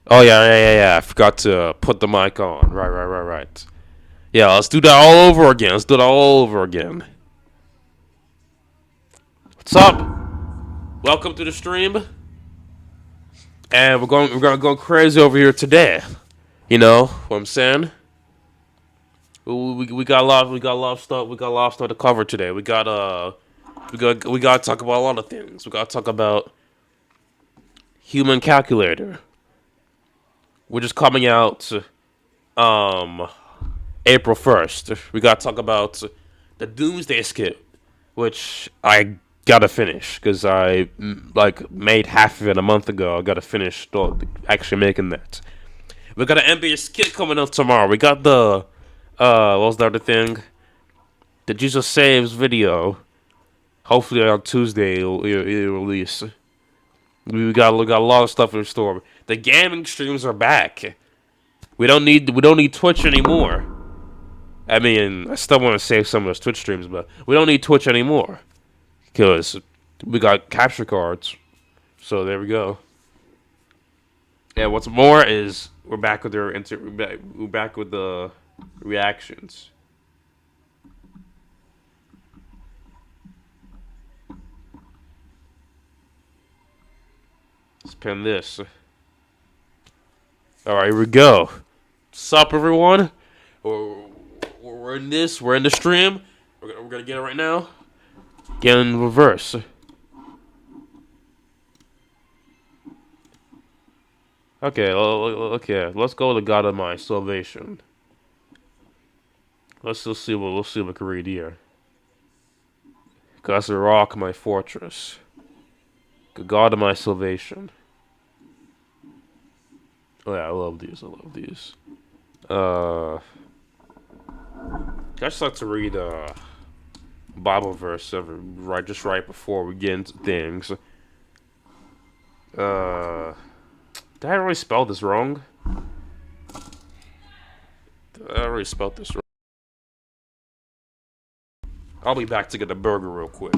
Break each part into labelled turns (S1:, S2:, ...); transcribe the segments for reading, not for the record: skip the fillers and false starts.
S1: Oh yeah. I forgot to put the mic on. Right. Yeah, let's do that all over again. Let's do that all over again. What's up? Welcome to the stream, and we're gonna go crazy over here today. You know what I'm saying? We got a lot of stuff to cover today. We got to talk about a lot of things. We got to talk about Human Calculator, which is coming out um April 1st. We got to talk about the Doomsday Skip, which I gotta finish because I like made half of it a month ago. I gotta finish actually making that. We got an NBA skit coming up tomorrow. We got the what was the other thing? The Jesus Saves video. Hopefully on Tuesday it'll release. We got a lot of stuff in store. The gaming streams are back. We don't need Twitch anymore. I mean, I still want to save some of those Twitch streams, but we don't need Twitch anymore because we got capture cards. So there we go. Yeah. What's more is we're back with we're back with the reactions. Let's pin this. All right, here we go. What's up, everyone? We're in this. We're in the stream. We're gonna get it right now. Get in reverse. Okay, okay. Let's go to God of my salvation. Let's see what we can read here. God's a rock, my fortress. God of my salvation. Oh yeah, I love these. I love these. Uh, I just like to read Bible verse just right before we get into things. Uh, did I really spell this wrong? I already spelled this wrong. I'll be back to get the burger real quick.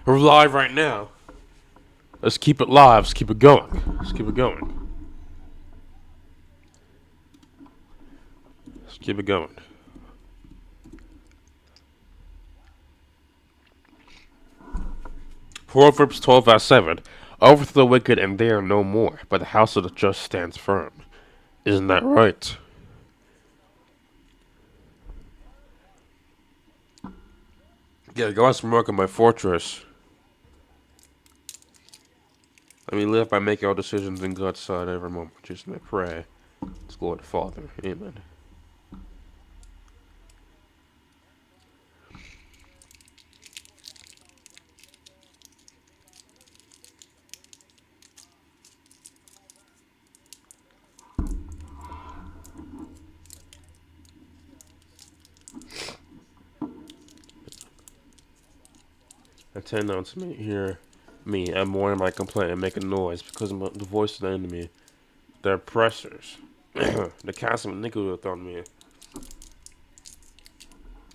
S1: We're live right now. Let's keep it live. Let's keep it going. Let's keep it going. Let's keep it going. Proverbs 12 verse 7. Overthrow the wicked and they are no more, but the house of the just stands firm. Isn't that right? Yeah, God's work on my fortress. Let me live by making all decisions in God's sight every moment. Just I pray. It's Lord Father. Amen. Attend on to me here. I'm warning my complaint and making noise because of the voice of the enemy. The oppressors. The castle of iniquity on me.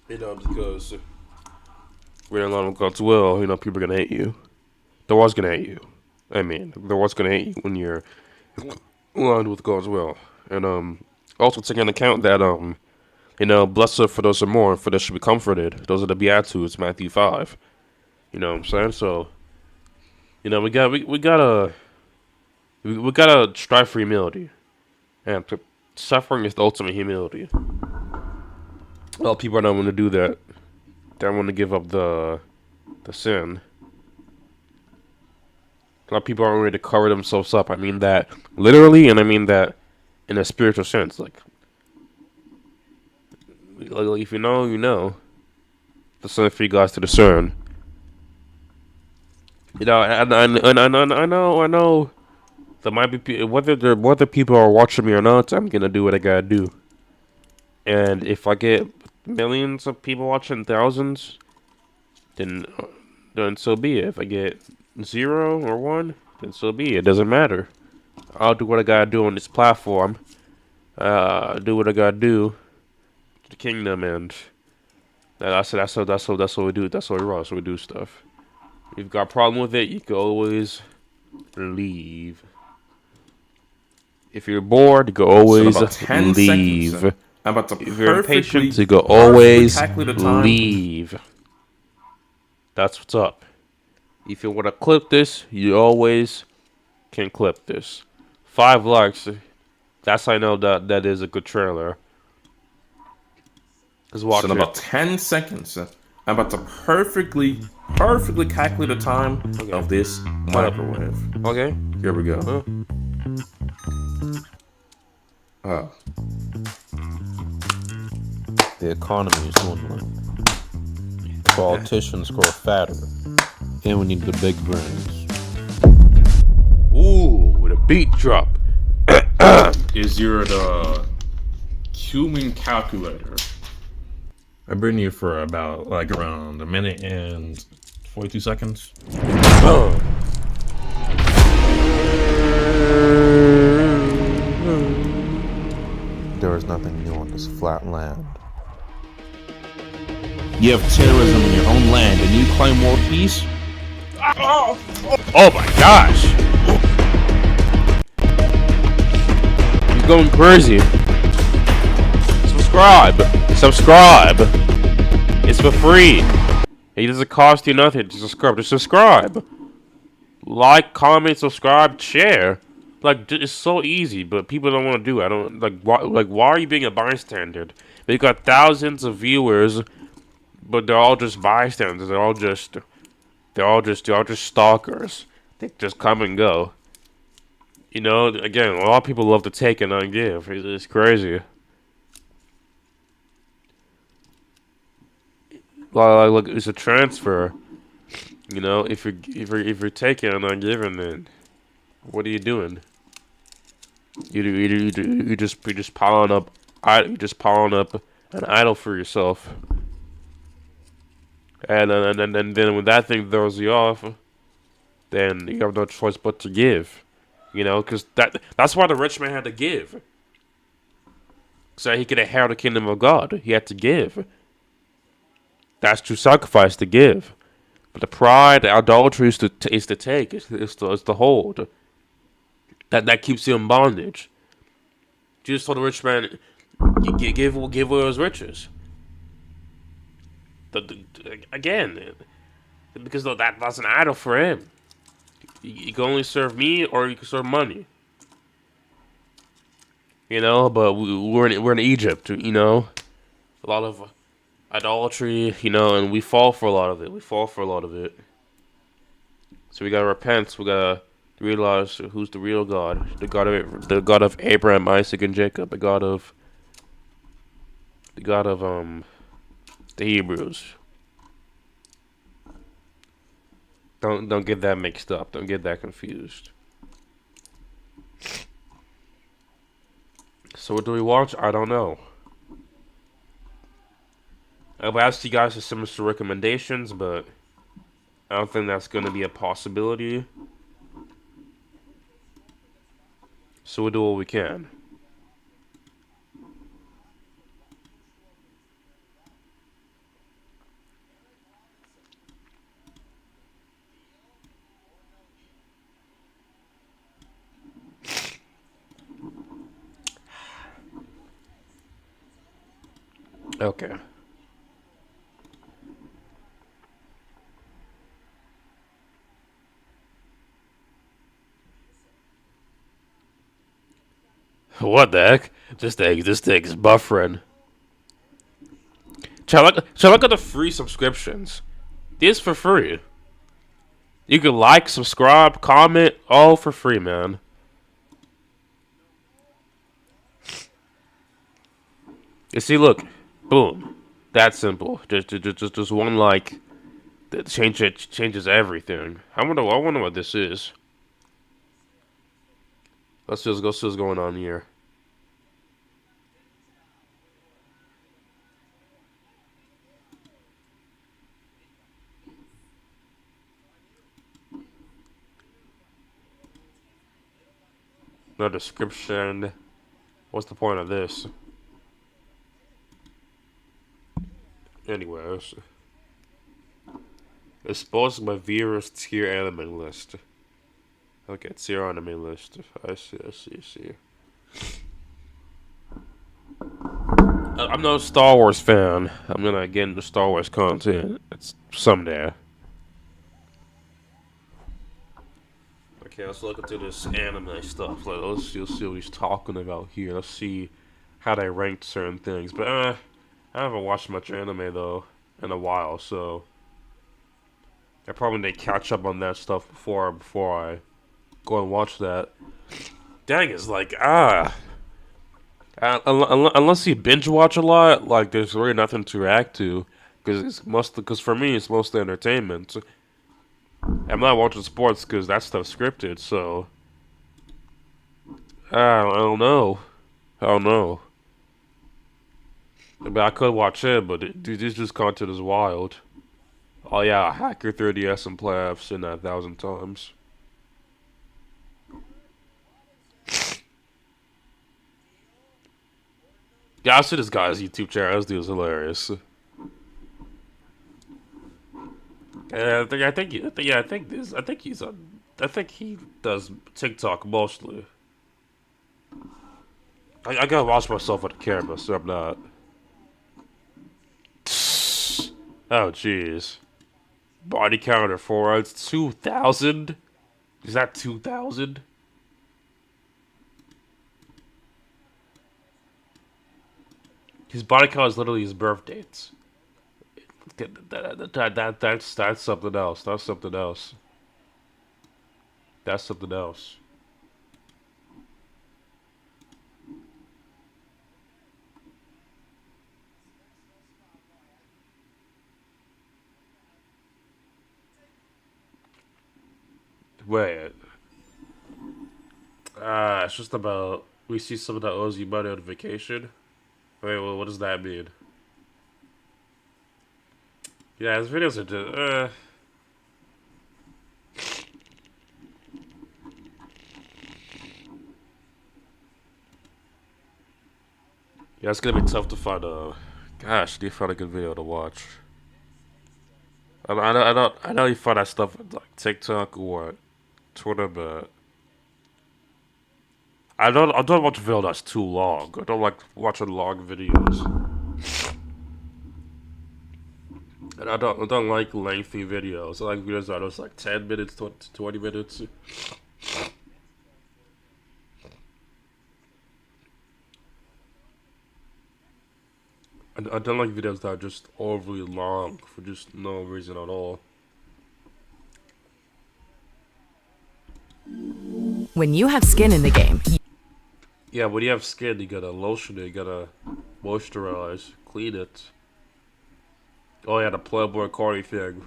S1: Because we don't allow God's will, people are gonna hate you. They're always gonna hate you. They're always gonna hate you when you're aligned with God's will. And also take into account that blessed for those who mourn, for they should be comforted. Those are the Beatitudes, Matthew 5. You know what I'm saying? So, we gotta strive for humility, and suffering is the ultimate humility. A lot of people don't want to do that. They don't want to give up the sin. A lot of people aren't ready to cover themselves up. I mean that literally, and I mean that in a spiritual sense. Like if you know, you know. The sin for you guys to discern. I know. There might be whether people are watching me or not. I'm gonna do what I gotta do. And if I get millions of people watching, thousands, then so be it. If I get 0 or 1, then so be it. It doesn't matter. I'll do what I gotta do on this platform. Do what I gotta do to the kingdom, and that's what we do. That's what we roll. That's what we do stuff. If you've got a problem with it, you can always leave. If you're bored, you can always leave.
S2: Seconds,
S1: if you're impatient, you can always leave. That's what's up. If you want to clip this, you always can clip this. 5 likes. That's how I know that is a good trailer.
S2: So in about 10 seconds, I'm about to perfectly calculate the time of this microwave.
S1: Okay.
S2: Here we go.
S3: The economy is dwindling. Politicians grow fatter. And we need the big brands.
S1: Ooh, with a beat drop.
S2: Is your the human calculator? I've been here for about around a minute and 42 seconds.
S3: There is nothing new on this flat land. You have terrorism in your own land and you claim world peace?
S1: Oh my gosh! You're going crazy. Subscribe. It's for free. It doesn't cost you nothing to subscribe. Just subscribe. Like, comment, subscribe, share. It's so easy, but people don't want to do it. I don't why are you being a bystander? They got thousands of viewers, but they're all just bystanders. They're all just stalkers. They just come and go. Again, a lot of people love to take and not give. It's crazy. Look, it's a transfer. If you're taking and not giving, then what are you doing? You just piling up. You just piling up an idol for yourself. And then when that thing throws you off, then you have no choice but to give. Because that's why the rich man had to give. So he could inherit the kingdom of God. He had to give. That's true sacrifice, to give. But the pride, the idolatry is to take. It's the hold. That keeps you in bondage. Jesus told the rich man, give away his riches. Again, because that's an idol for him. You can only serve me, or you can serve money. You know, but we're in Egypt. You know, a lot of idolatry. You know, and we fall for a lot of it. So we gotta repent. We gotta realize who's the real God. The God of Abraham, Isaac, and Jacob. The God of the Hebrews. Don't get that mixed up. Don't get that confused. So what do we watch? I don't know. I've asked you guys for some recommendations, but I don't think that's going to be a possibility. So we'll do what we can. Okay. What the heck? This thing is buffering. Check out the free subscriptions. These for free. You can like, subscribe, comment, all for free, man. You see, look, boom, that simple. Just one like that changes everything. I wonder what this is. Let's see what's going on here. No description. What's the point of this? Anyways, exposing my viewers tier anime list. Okay, tier anime list. I see. I'm not a Star Wars fan. I'm gonna get into Star Wars content. It's someday. Okay, let's look into this anime stuff. Let's see what he's talking about here. Let's see how they ranked certain things. But I haven't watched much anime though in a while, so I probably need to catch up on that stuff before I go and watch that. Dang, it's like unless you binge watch a lot, like there's really nothing to react to, because for me it's mostly entertainment. I'm not watching sports because that stuff's scripted, so I don't know. But I could watch it, but this content is wild. Oh yeah, I hack your 3DS and play. I've seen that 1,000 times. Yeah, I see this guy's YouTube channel. This dude's hilarious. I think he does TikTok mostly. I gotta watch myself on the camera, so I'm not. Oh jeez. Body counter for it's 2,000. Is that 2,000? His body count is literally his birth dates. That's something else. That's something else. That's something else. Wait. It's just about we see someone that owes you money on vacation. Wait, well, what does that mean? Yeah, his videos are just, Yeah, it's gonna be tough to find a... Gosh, do you find a good video to watch? I know you find that stuff on, like TikTok or Twitter, but I don't watch a video that's too long. I don't like watching long videos. And I don't like lengthy videos. I like videos that are just like 10 minutes to 20 minutes. I don't like videos that are just overly long for just no reason at all.
S4: When you have skin in the game,
S1: Yeah, when you have skin, you gotta lotion it, you gotta moisturize, clean it. Oh yeah, the Playboy Cardi thing.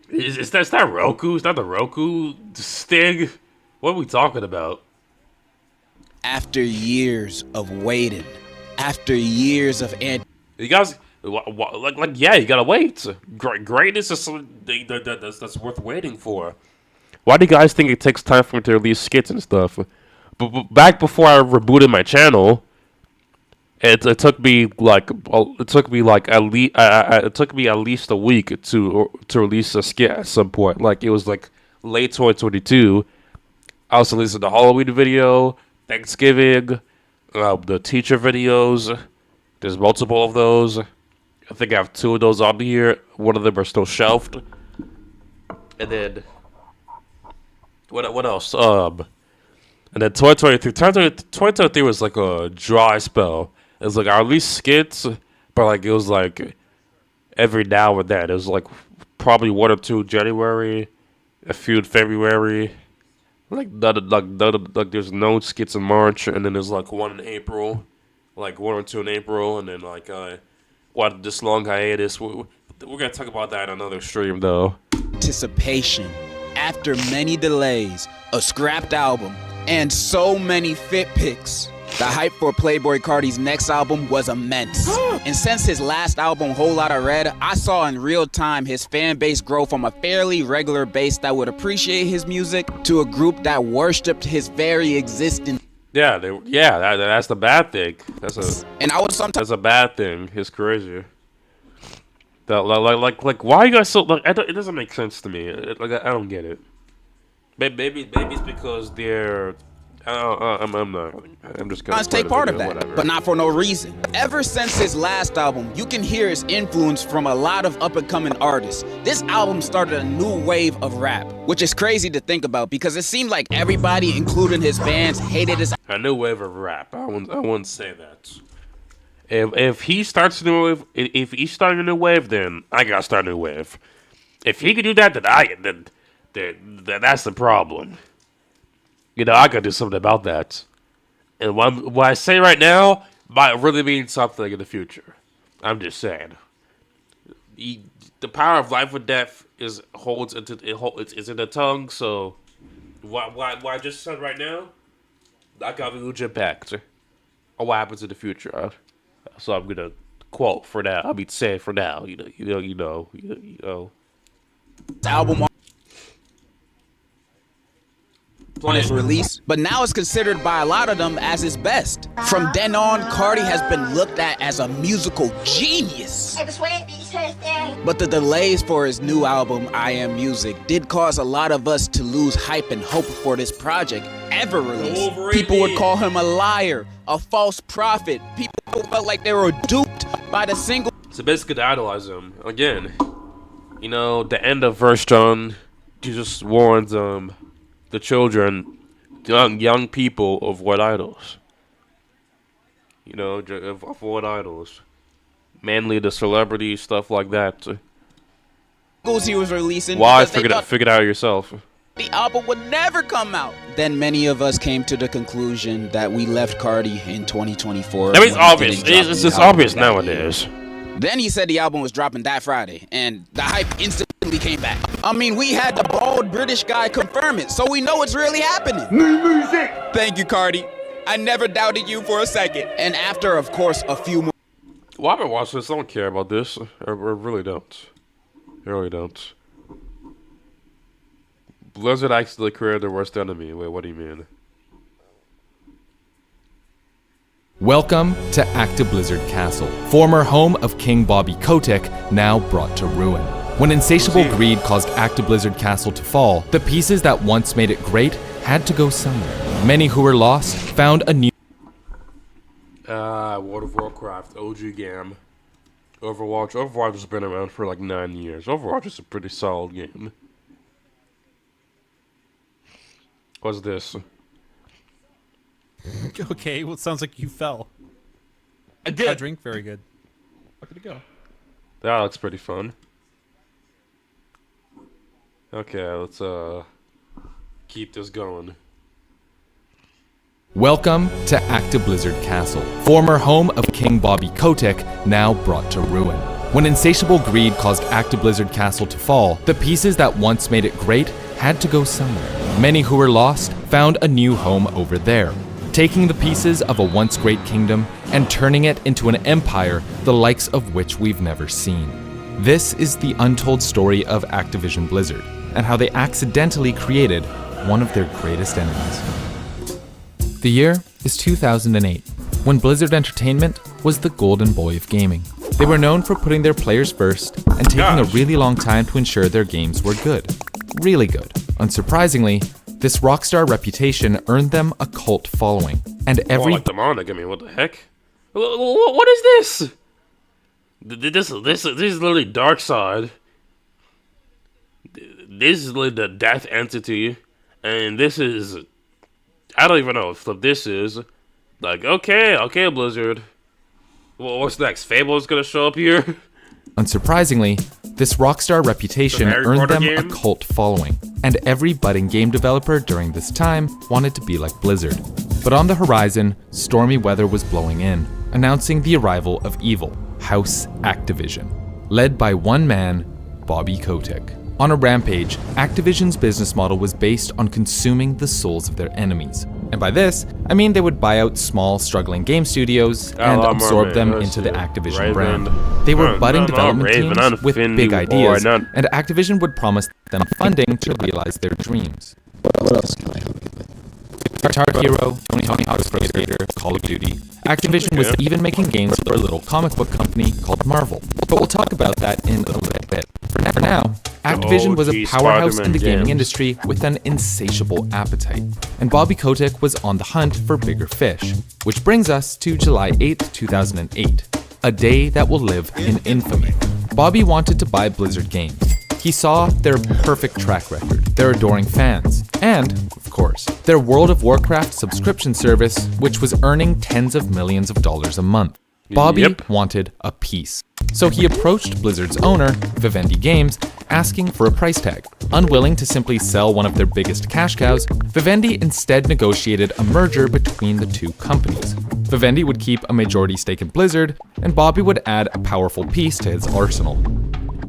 S1: Is that Roku? Is that the Roku sting? What are we talking about?
S5: After years of waiting, after years of
S1: You guys, yeah, you gotta wait. Greatness is something that's worth waiting for. Why do you guys think it takes time for me to release skits and stuff? But back before I rebooted my channel, it took me like at least a week to release a skit at some point. Like it was like late 2022. I was releasing the Halloween video, Thanksgiving, the teacher videos. There's multiple of those. I think I have 2 of those on here. One of them are still shelved. And then what else? And then 2023 was like a dry spell. It was like I released skits, but like it was like every now and then. It was like probably 1 or 2 in January, a few in February. Like there's no skits in March, and then there's like 1 in April, like 1 or 2 in April, and then like this long hiatus. We're gonna talk about that in another stream though.
S5: anticipation, after many delays, a scrapped album, and so many fit pics, the hype for Playboy Cardi's next album was immense. And since his last album, Whole Lotta Red, I saw in real time his fan base grow from a fairly regular base that would appreciate his music to a group that worshipped his very existence.
S1: Yeah, that's the bad thing.
S5: And I was sometimes
S1: That's a bad thing. It's crazy. That like why are you guys so like? It doesn't make sense to me. I don't get it. Maybe it's because they're. I'm not. I'm just gonna
S5: take part of that,
S1: whatever.
S5: but not for no reason. Ever since his last album, you can hear his influence from a lot of up-and-coming artists. This album started a new wave of rap, which is crazy to think about because it seemed like everybody, including his fans, hated his
S1: A new wave of rap. I wouldn't say that. If he starts a new wave, if he's starting a new wave, then I gotta start a new wave. If he can do that, then that's the problem. You know, I gotta do something about that. And what I say right now might really mean something in the future. I'm just saying. The power of life and death is in the tongue. So, what I just said right now, that got a huge impact on what happens in the future. So I'm gonna quote for now. I mean, say it for now. You know.
S5: album on its release, but now it's considered by a lot of them as his best. From then on, Cardi has been looked at as a musical genius. But the delays for his new album, I Am Music, did cause a lot of us to lose hype and hope for this project ever released. People would call him a liar, a false prophet. People felt like they were duped by the single.
S1: So basically, to idolize him again. You know, the end of Verse John, Jesus warns the children, young people of what idols. You know, of what idols. Mainly the celebrities, stuff like that.
S5: He was releasing.
S1: Why? Figure it out yourself.
S5: The album would never come out. Then many of us came to the conclusion that we left Cardi in 2024.
S1: I mean, it's obvious. It's obvious nowadays.
S5: Then he said the album was dropping that Friday, and the hype instantly came back. I mean, we had the bald British guy confirm it, so we know it's really happening. New music! Thank you, Cardi. I never doubted you for a second. And after, of course, a few more.
S1: Well, I haven't watched this. I don't care about this. I really don't. I really don't. Blizzard actually created their worst enemy. Wait, what do you mean?
S6: Welcome to ActiBlizzard Castle, former home of King Bobby Kotick, now brought to ruin. When insatiable greed caused ActiBlizzard Castle to fall, the pieces that once made it great had to go somewhere. Many who were lost found a new
S1: World of Warcraft, OG game. Overwatch has been around for like 9 years. Overwatch is a pretty solid game. What's this?
S7: Okay, well, it sounds like you fell.
S2: I did.
S7: A drink, very good.
S2: Where did it go?
S1: That looks pretty fun. Okay, let's keep this going.
S6: Welcome to ActiBlizzard Castle, former home of King Bobby Kotick, now brought to ruin. When insatiable greed caused ActiBlizzard Castle to fall, the pieces that once made it great had to go somewhere. Many who were lost found a new home over there, taking the pieces of a once great kingdom and turning it into an empire the likes of which we've never seen. This is the untold story of Activision Blizzard and how they accidentally created one of their greatest enemies. The year is 2008, when Blizzard Entertainment was the golden boy of gaming. They were known for putting their players first and taking a really long time to ensure their games were good. Really good. Unsurprisingly, this rockstar reputation earned them a cult following, and every
S1: like demonic. I mean, what the heck? What is this? This is literally Dark Side. This is literally the Death Entity, and this is, I don't even know if this is like okay, Blizzard. Well, what's next? Fable's gonna show up here.
S6: Unsurprisingly, this rockstar reputation earned them a cult following, and every budding game developer during this time wanted to be like Blizzard. But on the horizon, stormy weather was blowing in, announcing the arrival of evil, House Activision, led by one man, Bobby Kotick. On a rampage, Activision's business model was based on consuming the souls of their enemies. And by this, I mean they would buy out small, struggling game studios and absorb them into the Activision brand. They were budding development teams with big ideas, and Activision would promise them funding to realize their dreams.
S8: What else can I help you with?
S6: Guitar Hero, Tony Hawk's Pro Skater, Call of Duty. Activision was even making games for a little comic book company called Marvel. But we'll talk about that in a little bit. For now, Activision was a powerhouse in the gaming industry with an insatiable appetite. And Bobby Kotick was on the hunt for bigger fish. Which brings us to July 8th, 2008. A day that will live in infamy. Bobby wanted to buy Blizzard Games. He saw their perfect track record, their adoring fans, and, of course, their World of Warcraft subscription service, which was earning tens of millions of dollars a month. Bobby wanted a piece. So he approached Blizzard's owner, Vivendi Games, asking for a price tag. Unwilling to simply sell one of their biggest cash cows, Vivendi instead negotiated a merger between the two companies. Vivendi would keep a majority stake in Blizzard, and Bobby would add a powerful piece to his arsenal.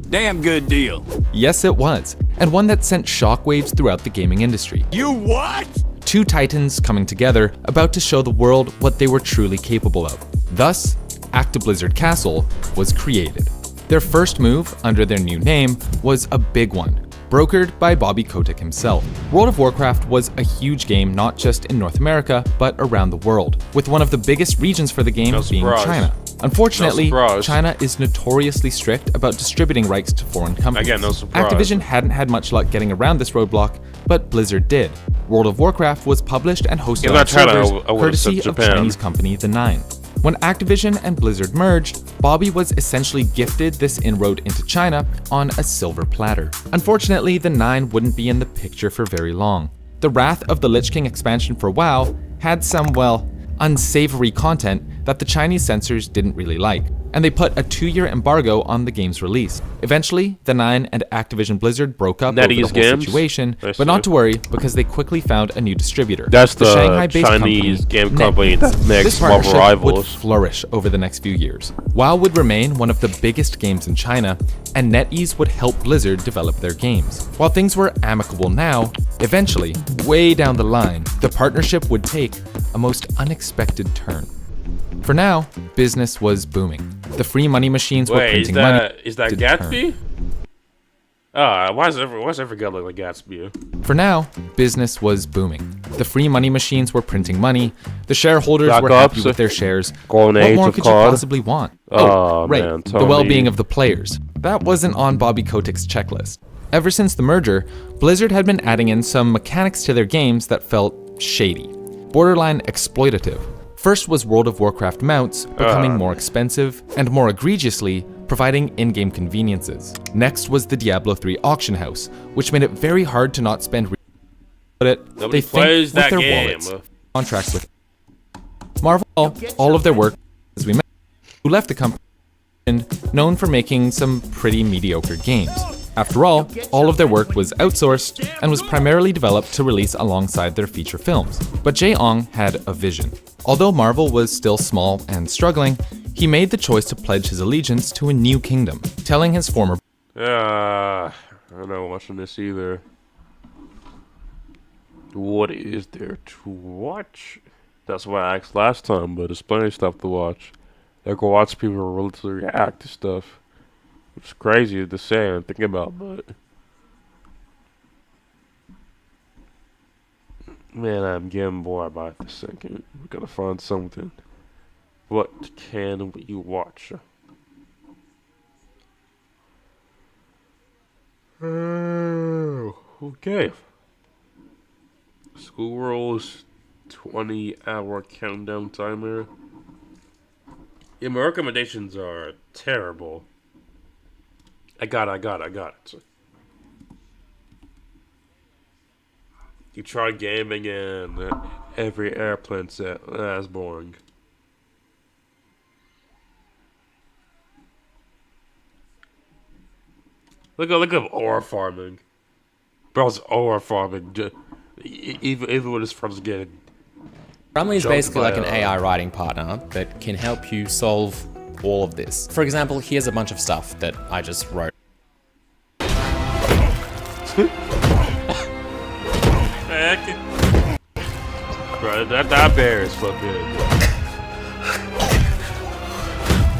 S5: Damn good deal.
S6: Yes, it was, and one that sent shockwaves throughout the gaming industry.
S5: You what?
S6: Two titans coming together, about to show the world what they were truly capable of. Thus, ActiBlizzard Castle was created. Their first move, under their new name, was a big one, brokered by Bobby Kotick himself. World of Warcraft was a huge game not just in North America, but around the world, with one of the biggest regions for the game being China. Unfortunately, China is notoriously strict about distributing rights to foreign companies.
S1: Again, no surprise.
S6: Activision hadn't had much luck getting around this roadblock, but Blizzard did. World of Warcraft was published and hosted on servers courtesy of Chinese company The Nine. When Activision and Blizzard merged, Bobby was essentially gifted this inroad into China on a silver platter. Unfortunately, The Nine wouldn't be in the picture for very long. The Wrath of the Lich King expansion for WoW had some, well, unsavory content that the Chinese censors didn't really like, and they put a 2-year embargo on the game's release. Eventually, The Nine and Activision Blizzard broke up over the whole situation, but not to worry, because they quickly found a new distributor.
S1: That's the
S6: Shanghai-based
S1: Chinese game
S6: NetEase.
S1: company that makes
S6: This
S1: Marvel
S6: partnership would
S1: Rivals.
S6: flourish over the next few years. WoW would remain one of the biggest games in China, and NetEase would help Blizzard develop their games. While things were amicable now, eventually, way down the line, the partnership would take a most unexpected turn. For now, business was booming. The free money machines were
S1: Wait,
S6: printing money.
S1: is that
S6: to
S1: Gatsby? Why does every guy look like Gatsby?
S6: For now, business was booming. The free money machines were printing money. The shareholders
S1: Black
S6: were happy
S1: Ops,
S6: with their shares.
S1: Golden
S6: What
S1: Age
S6: more
S1: of
S6: could you
S1: COD.
S6: possibly want?
S1: Oh,
S6: right,
S1: man,
S6: the
S1: Tony.
S6: well-being of the players. That wasn't on Bobby Kotick's checklist. Ever since the merger, Blizzard had been adding in some mechanics to their games that felt shady, borderline exploitative. First was World of Warcraft mounts becoming more expensive, and more egregiously, providing in-game conveniences. Next was the Diablo 3 auction house, which made it very hard to not spend but
S1: Nobody
S6: they
S1: plays
S6: think with
S1: that
S6: their
S1: game.
S6: wallets, contracts with Marvel, all of their work, as we mentioned, who left the company known for making some pretty mediocre games. After all of their work was outsourced and was primarily developed to release alongside their feature films. But Jay Ong had a vision. Although Marvel was still small and struggling, he made the choice to pledge his allegiance to a new kingdom, telling his former
S1: I don't know much on this either. What is there to watch? That's what I asked last time, but there's plenty of stuff to watch. I can watch people relatively react to stuff. It's crazy to say and think about, but man, I'm getting bored by the second. We gotta find something. What can we watch? Okay. Schoolworld's 20-hour countdown timer. Yeah, my recommendations are terrible. I got it. You try gaming in every airplane set. That's boring. Look at ore farming. Bro's ore farming. Even when his friends get
S9: Rumley is
S1: Jumped
S9: basically
S1: by
S9: like an
S1: a-
S9: AI writing partner that can help you solve all of this. For example, here's a bunch of stuff that I just wrote.
S1: Bro, that bear is flipping.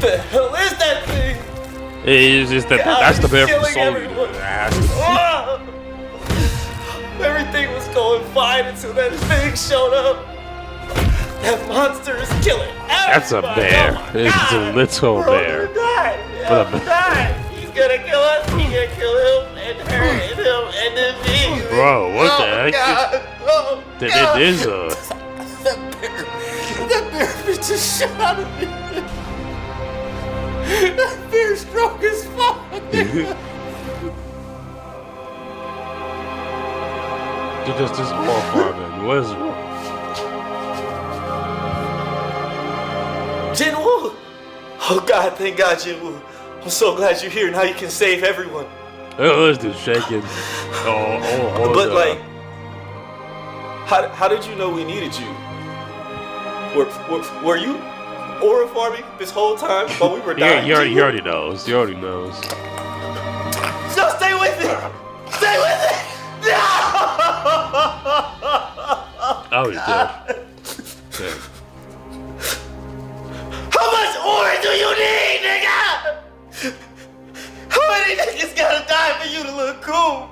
S10: The hell is that thing?
S1: It's just that's the bear from
S10: killing
S1: Soul
S10: everyone.
S1: Eater.
S10: Ah! Everything was going fine until that thing showed up. That monster is killing everybody.
S1: That's a bear.
S10: Oh my
S1: It's a
S10: God.
S1: little
S10: We're all
S1: bear.
S10: gonna die.
S1: But a
S10: We're gonna die. He's gonna kill us. He's gonna kill him and her and him and then me.
S1: Bro, what the
S10: Oh,
S1: heck?
S10: God. Oh,
S1: It
S10: God.
S1: is
S10: That bear bit the shit out of me. That bear's strong as fuck.
S1: just ore farming. What is it?
S10: Jinwoo! Oh God, thank God, Jinwoo. I'm so glad you're here. Now you can save everyone.
S1: Oh, this dude's shaking. Oh,
S10: But like, how did you know we needed you? Were you aura farming this whole time while we were dying?
S1: he already knows. He already knows.
S10: No, stay with it. Stay with it. No!
S1: Oh, he's dead. Yeah.
S10: How much aura do you need, nigga? How many niggas gotta die for you to look cool?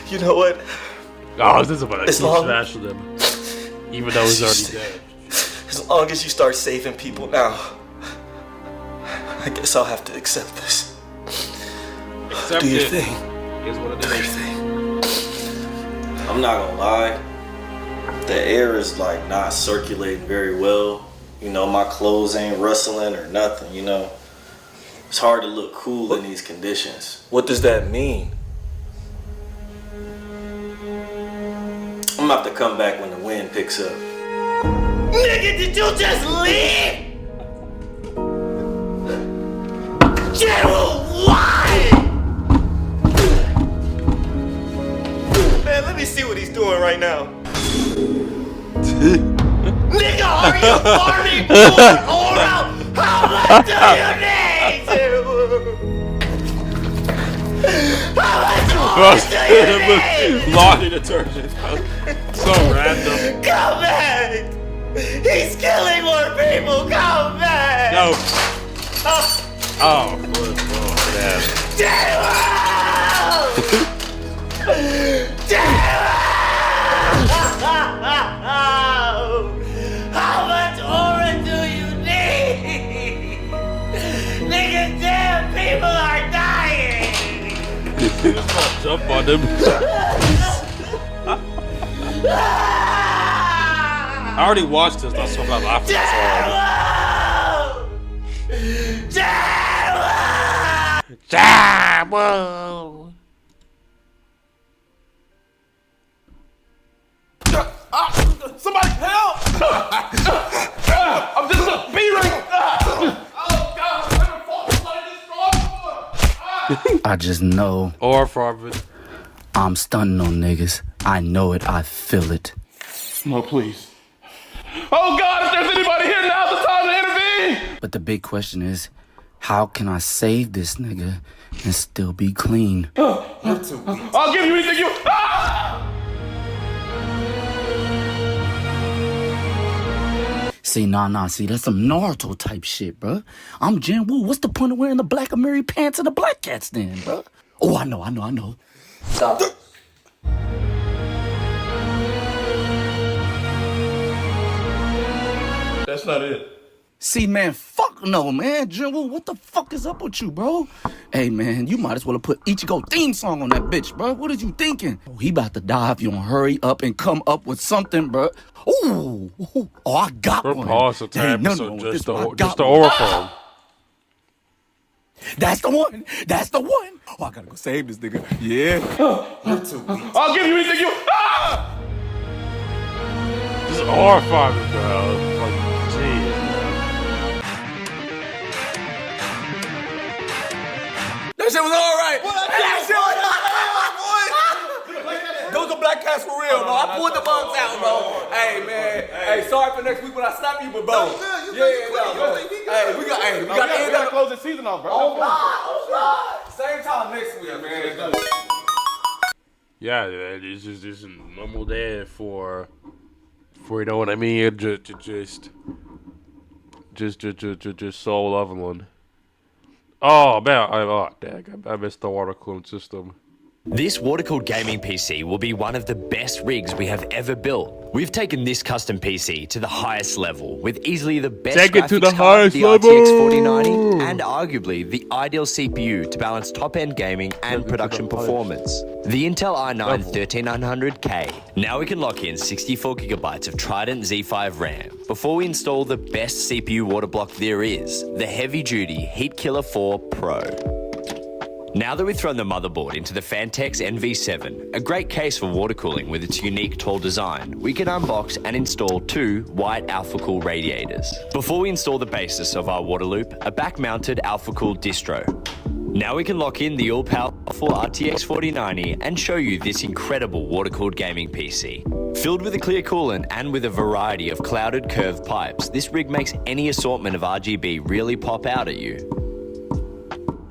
S10: You know what?
S1: Oh, this is about to
S10: As
S1: keep
S10: long-
S1: smashing him. Even though he's already dead.
S10: As long as you start saving people now, I guess I'll have to accept this.
S1: Accept
S10: Do your
S1: it.
S10: thing.
S1: Is what it
S10: Do your
S1: is.
S10: thing. I'm not gonna lie. The air is like not circulating very well. You know, my clothes ain't rustling or nothing, you know. It's hard to look cool in these conditions. What does that mean? I'm about to come back when the wind picks up. Nigga, did you just leave? General, why? Man, let me see what he's doing right now. Nigga, are you farming more aura? How much do you need? How much more do you need?
S1: Laundry detergent. So random.
S10: Come back! He's killing more people! Come back!
S1: No.
S10: Oh,
S1: Oh,
S11: How much aura do you need? Nigga, damn, people are dying.
S1: Jump on them. I already watched this. That's why I'm laughing so hard. Jabo!
S11: Somebody help! I'm just a B-ring!
S8: I just know.
S1: Or Farford.
S8: I'm stunning on niggas. I know it. I feel it.
S11: No, please. Oh God, if there's anybody here, now's the time to intervene!
S8: But the big question is, how can I save this nigga and still be clean?
S11: I'll give you anything you...
S8: See, see, that's some Naruto type shit, bruh. I'm Jin Woo. What's the point of wearing the black Amiri pants and the black cats then, bruh? Oh, I know.
S10: Stop.
S11: That's not it.
S8: See, man, fuck no, man. Jin Woo, what the fuck is up with you, bro? Hey, man, you might as well have put Ichigo theme song on that bitch, bro. What are you thinking? Oh, he about to die if you don't hurry up and come up with something, bro. Ooh. Oh, I got one.
S1: Pause the
S8: There ain't
S1: time,
S8: nothing
S1: so
S8: wrong with
S1: just
S8: this one. I
S1: the
S8: got
S1: aura
S8: one.
S1: form.
S8: That's the one. Oh, I gotta go save this nigga. Yeah.
S11: I'll give you anything you...
S1: This is aura form, bro. Like, jeez,
S8: That shit was all right. That shit was Those are black cats for real, bro. I pulled the bugs out, bro. Hey, man. Hey, sorry for next week when I slap you, but bro. Hey, we got to end up.
S11: close the season off, bro.
S8: Oh, God. Same time next week, man.
S1: Yeah, it's just a normal day for you know what I mean. Just soul leveling. Oh man, I missed the water cooling system.
S12: This water-cooled gaming PC will be one of the best rigs we have ever built. We've taken this custom PC to the highest level with easily the best
S1: Take it to
S12: graphics
S1: the
S12: card,
S1: highest
S12: the
S1: level.
S12: RTX 4090, and arguably the ideal CPU to balance top-end gaming and production performance. The Intel i9 13900K. Now we can lock in 64GB of Trident Z5 RAM before we install the best CPU water block there is, the heavy-duty Heatkiller 4 Pro. Now that we've thrown the motherboard into the Fantex NV7, a great case for water cooling with its unique tall design, we can unbox and install two white AlphaCool radiators. Before we install the basis of our water loop, a back-mounted AlphaCool distro. Now we can lock in the all-powerful RTX 4090 and show you this incredible water-cooled gaming PC. Filled with a clear coolant and with a variety of clouded curved pipes, this rig makes any assortment of RGB really pop out at you.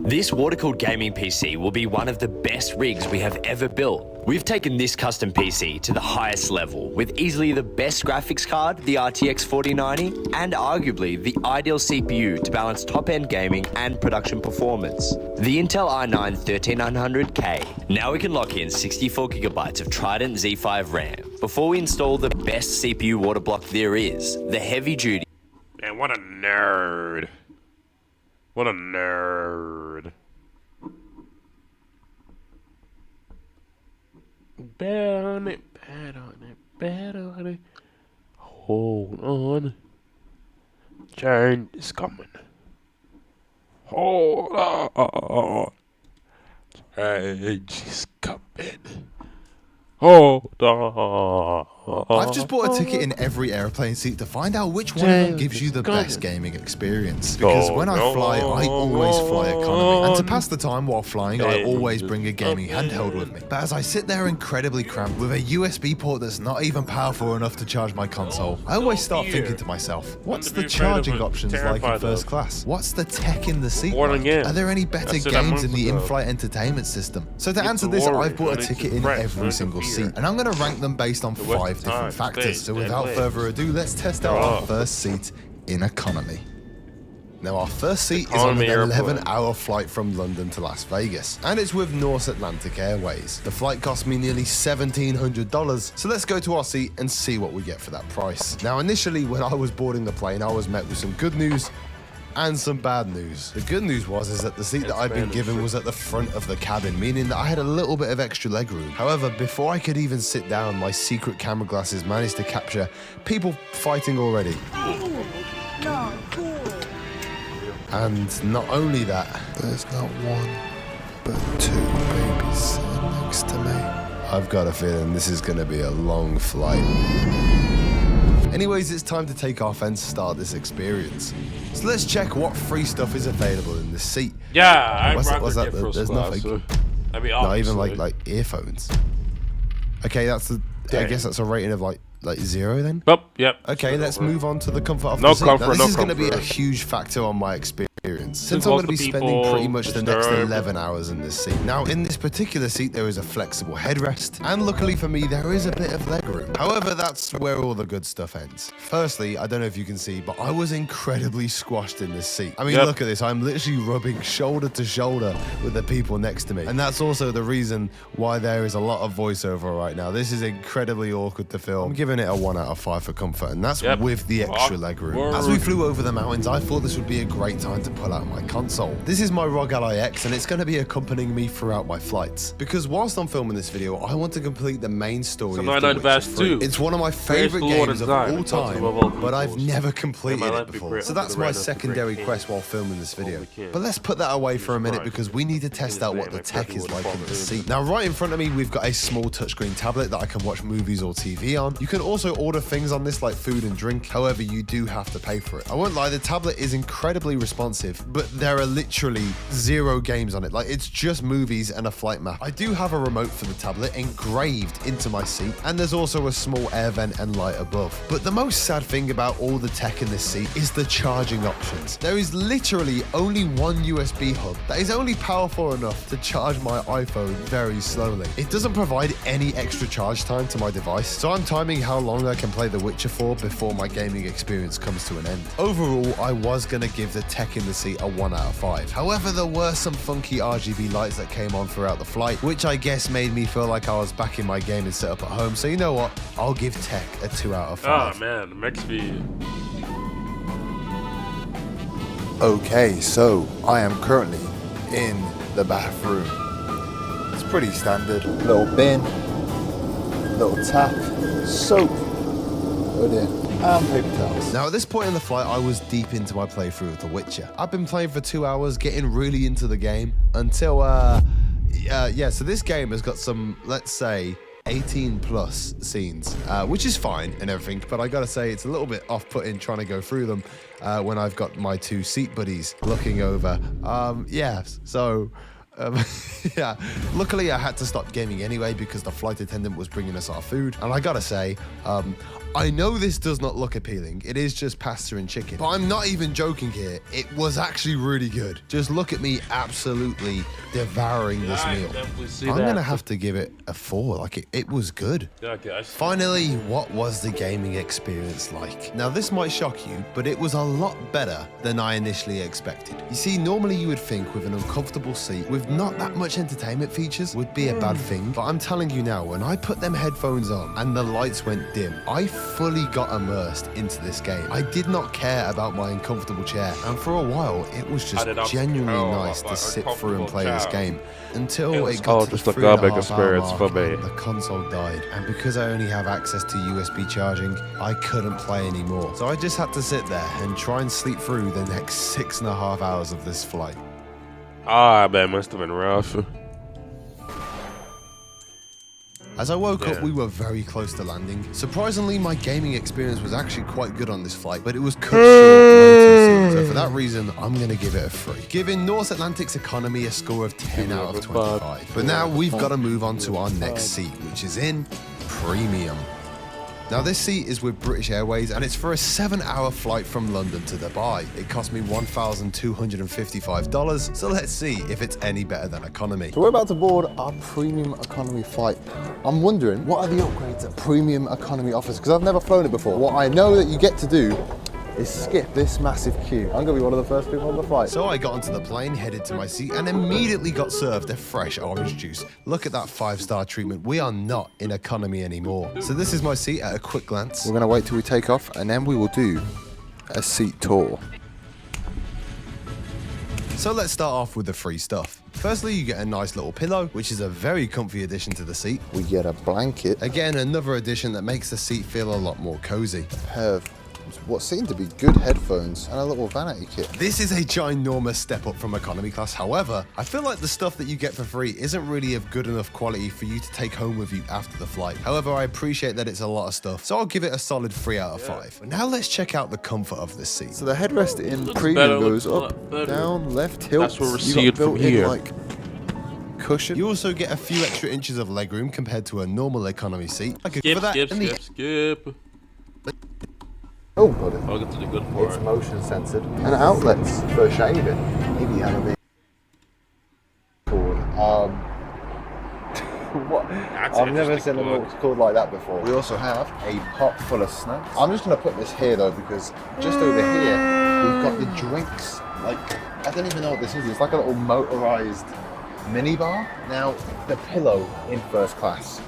S12: This water-cooled gaming PC will be one of the best rigs we have ever built. We've taken this custom PC to the highest level with easily the best graphics card, the RTX 4090, and arguably the ideal CPU to balance top-end gaming and production performance. The Intel i9 13900K. Now we can lock in 64GB of Trident Z5 RAM before we install the best CPU water block there is, the heavy-duty.
S1: Man, what a nerd. What a nerd. Bet on it, bet on it, bet on it. Hold on. Change is coming. Hold on. Change is coming. Hold on.
S13: I've just bought a ticket in every airplane seat to find out which one of them gives you the best gaming experience. Because when I fly, I always fly economy. And to pass the time while flying, I always bring a gaming handheld with me. But as I sit there incredibly cramped with a USB port that's not even powerful enough to charge my console, I always start thinking to myself, what's the charging options like in first class? What's the tech in the seat like? Are there any better games in the in-flight entertainment system? So to answer this, I've bought a ticket in every single seat. And I'm going to rank them based on 5 different factors. So without further ado, let's test out our first seat in economy. Now our first seat is on
S1: Economy
S13: an
S1: airplane.
S13: 11-hour flight from London to Las Vegas, and it's with Norse Atlantic Airways. The flight cost me nearly $1,700, so let's go to our seat and see what we get for that price. Now initially when I was boarding the plane, I was met with some good news and some bad news. The good news is that the seat that I'd been given was at the front of the cabin, meaning that I had a little bit of extra legroom. However, before I could even sit down, my secret camera glasses managed to capture people fighting already. And not only that, there's not one, but two babies sitting next to me. I've got a feeling this is gonna be a long flight. Anyways, it's time to take off and start this experience. So let's check what free stuff is available in this seat.
S1: Yeah, I'd
S13: What's
S1: rather
S13: that?
S1: get first
S13: There's
S1: class.
S13: nothing.
S1: I mean,
S13: Not even
S1: obviously.
S13: like earphones. Okay, that's the. I guess that's a rating of like 0 then.
S1: Yep.
S13: Okay, let's move on to the comfort of
S1: No
S13: the seat.
S1: comfort,
S13: Now, this
S1: no
S13: is going to be a
S1: comfort.
S13: huge factor on my experience. Since
S1: Too
S13: I'm
S1: close
S13: going to be
S1: to
S13: spending
S1: people,
S13: pretty much the next
S1: disturbed.
S13: 11 hours in this seat. Now, in this particular seat, there is a flexible headrest, and luckily for me, there is a bit of legroom. However, that's where all the good stuff ends. Firstly, I don't know if you can see, but I was incredibly squashed in this seat. I mean,
S1: Yep.
S13: look at this. I'm literally rubbing shoulder to shoulder with the people next to me. And that's also the reason why there is a lot of voiceover right now. This is incredibly awkward to film. I'm giving it a 1 out of 5 for comfort, and that's
S1: Yep.
S13: with the extra legroom. As we flew over the mountains, I thought this would be a great time to pull out my console. This is my ROG Ally X, and it's going to be accompanying me throughout my flights. Because whilst I'm filming this video, I want to complete the main story
S1: So
S13: of
S1: 99
S13: The Witcher
S1: Vast
S13: 3.
S1: 2.
S13: It's one of my
S1: Greatest
S13: favorite
S1: Lord
S13: games of
S1: design.
S13: all
S1: It's also
S13: time,
S1: above all
S13: but I've
S1: peoples.
S13: never
S1: It
S13: completed
S1: might
S13: it
S1: not be
S13: before.
S1: great,
S13: So
S1: but
S13: that's
S1: the
S13: my
S1: write-up is
S13: secondary
S1: great.
S13: quest while filming this video.
S1: we can.
S13: But let's put that away for a minute
S1: surprised.
S13: because we need to test out what the tech is like in this seat. Now, right in front of me, we've got a small touchscreen tablet that I can watch movies or TV on. You can also order things on this like food and drink. However, you do have to pay for it. I won't lie, the tablet is incredibly responsive, but there are literally 0 games on it. Like, it's just movies and a flight map. I do have a remote for the tablet engraved into my seat, and there's also a small air vent and light above. But the most sad thing about all the tech in this seat is the charging options. There is literally only one USB hub that is only powerful enough to charge my iPhone very slowly. It doesn't provide any extra charge time to my device, so I'm timing how long I can play The Witcher for before my gaming experience comes to an end. Overall, I was going to give the tech in the seat a 1 out of 5. However, there were some funky RGB lights that came on throughout the flight, which I guess made me feel like I was back in my gaming setup at home. So you know what? I'll give tech a 2 out of 5.
S1: Oh man, the mix speed.
S13: Okay, so I am currently in the bathroom. It's pretty standard. Little bin, little tap, soap, oh dear, and paper towels. Now at this point in the flight, I was deep into my playthrough of The Witcher. I've been playing for 2 hours, getting really into the game until, yeah, so this game has got some, let's say, 18 plus scenes, which is fine and everything, but I gotta say it's a little bit off-putting trying to go through them when I've got my 2 seat buddies looking over. Yeah, so yeah, luckily I had to stop gaming anyway because the flight attendant was bringing us our food, and I gotta say, I know this does not look appealing. It is just pasta and chicken, but I'm not even joking here. It was actually really good. Just look at me absolutely devouring this
S1: I
S13: meal.
S1: definitely see
S13: I'm
S1: that.
S13: gonna have to give it a 4. Like it was good.
S1: Okay, I see.
S13: Finally, what was the gaming experience like? Now, this might shock you, but it was a lot better than I initially expected. You see, normally you would think with an uncomfortable seat with not that much entertainment features would be a bad thing, but I'm telling you now, when I put them headphones on and the lights went dim, I fully got immersed into this game. I did not care about my uncomfortable chair, and for a while, it was
S1: I
S13: just
S1: did not
S13: genuinely
S1: care
S13: nice
S1: about
S13: to sit through and
S1: uncomfortable
S13: play this
S1: chair.
S13: game until
S1: It
S13: it,
S1: was
S13: got to
S1: just
S13: the
S1: a
S13: 3.5 hour
S1: garbage experience
S13: mark
S1: for me.
S13: and the console died, and because I only have access to USB charging, I couldn't play anymore. So I just had to sit there and try and sleep through the next 6.5 hours of this flight.
S1: Ah, man, must have been rough.
S13: As I woke up, we were very close to landing. Surprisingly, my gaming experience was actually quite good on this flight, but it was cut short way too soon. So for that reason, I'm going to give it a 3. Giving Norse Atlantic's economy a score of 10 out of 25. But now we've got to move on to our next seat, which is in Premium. Now this seat is with British Airways and it's for a 7-hour flight from London to Dubai. It cost me $1,255, so let's see if it's any better than economy.
S14: So we're about to board our premium economy flight. I'm wondering, what are the upgrades that premium economy offers? Because I've never flown it before. What I know that you get to do is skip this massive queue. I'm gonna be one of the first people on the flight.
S13: So I got onto the plane, headed to my seat, and immediately got served a fresh orange juice. Look at that 5-star treatment. We are not in economy anymore. So this is my seat at a quick glance.
S14: We're gonna wait till we take off, and then we will do a seat tour.
S13: So let's start off with the free stuff. Firstly, you get a nice little pillow, which is a very comfy addition to the seat.
S14: We get a blanket.
S13: Again, another addition that makes the seat feel a lot more cozy.
S14: A pair of what seem to be good headphones and a little vanity kit.
S13: This is a ginormous step up from economy class. However, I feel like the stuff that you get for free isn't really of good enough quality for you to take home with you after the flight. However, I appreciate that it's a lot of stuff, so I'll give it a solid 3 out of 5. But now let's check out the comfort of this seat.
S14: So the headrest in
S1: Looks
S14: premium
S1: better,
S14: goes
S1: looks
S14: up,
S1: better.
S14: down, left, tilt.
S1: That's where we
S14: You
S1: see
S14: got
S1: it from
S14: built-in,
S1: here.
S14: like, cushion.
S13: You also get a few extra inches of legroom compared to a normal economy seat. I could
S1: Skip,
S13: for that
S1: skip,
S13: and the
S1: skip, skip.
S14: Oh, got it.
S1: I'll get to the good
S14: It's
S1: part.
S14: motion censored. And outlets for shaving. Maybe you have a bit called. What? I've never seen a box called like that before. We also have a pot full of snacks. I'm just going to put this here though, because just over here we've got the drinks. Like, I don't even know what this is. It's like a little motorized minibar. Now, the pillow in first class.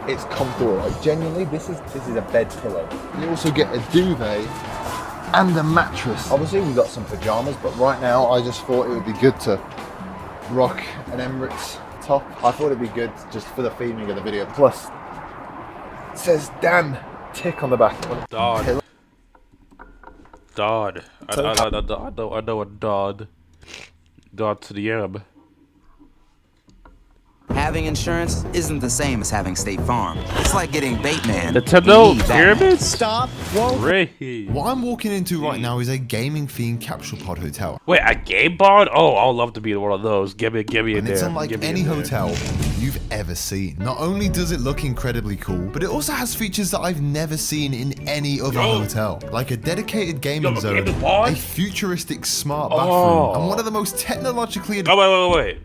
S14: It's comfortable. Like, genuinely, this is a bed pillow. You also get a duvet and a mattress. Obviously, we've got some pajamas, but right now I just thought it would be good to rock an Emirates top. I thought it'd be good just for the theming of the video. Plus, it says Dan Tick on the back.
S1: Dodd. Dodd. I know a Dodd. Dodd to the end.
S15: Having insurance isn't the same as having State Farm. It's like getting Bateman.
S1: Nintendo
S15: Batman.
S1: Pyramids?
S13: Stop! Whoa!
S1: Ray.
S13: What I'm walking into right now is a gaming-themed capsule pod hotel.
S1: Wait, a game bod? Oh, I'll love to be in one of those. Give me in
S13: And
S1: there.
S13: it's unlike
S1: Give me
S13: any
S1: in there.
S13: hotel you've ever seen. Not only does it look incredibly cool, but it also has features that I've never seen in any other hotel. Like a dedicated gaming zone, a futuristic smart bathroom, and one of the most technologically advanced...
S1: Oh, wait.